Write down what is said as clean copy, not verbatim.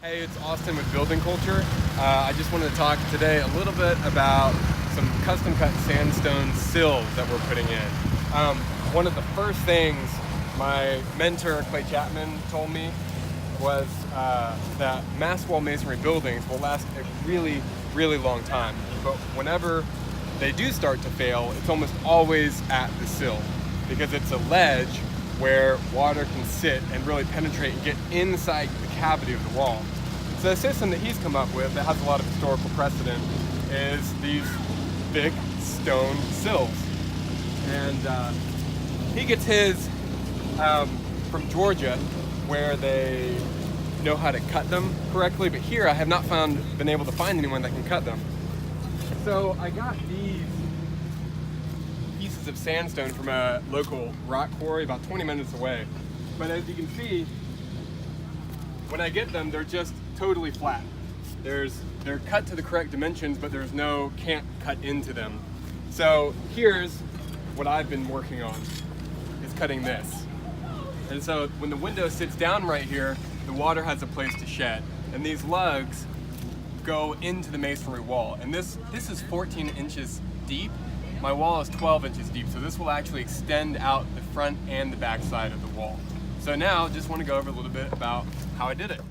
Hey, it's Austin with Building Culture. I just wanted to talk today a little bit about some custom cut sandstone sills that we're putting in. One of the first things my mentor, Clay Chapman, told me was that mass wall masonry buildings will last a really, really long time. But whenever they do start to fail, it's almost always at the sill because it's a ledge where water can sit and really penetrate and get inside the cavity of the wall. So the system that he's come up with that has a lot of historical precedent is these big stone sills. And he gets his from Georgia, where they know how to cut them correctly, but here I have not been able to find anyone that can cut them. So I got these pieces of sandstone from a local rock quarry about 20 minutes away. But as you can see, when I get them, they're just totally flat. They're cut to the correct dimensions, but can't cut into them. So here's what I've been working on, is cutting this. And so when the window sits down right here, the water has a place to shed. And these lugs go into the masonry wall. And this is 14 inches deep. My wall is 12 inches deep, so this will actually extend out the front and the back side of the wall. So now, just want to go over a little bit about how I did it.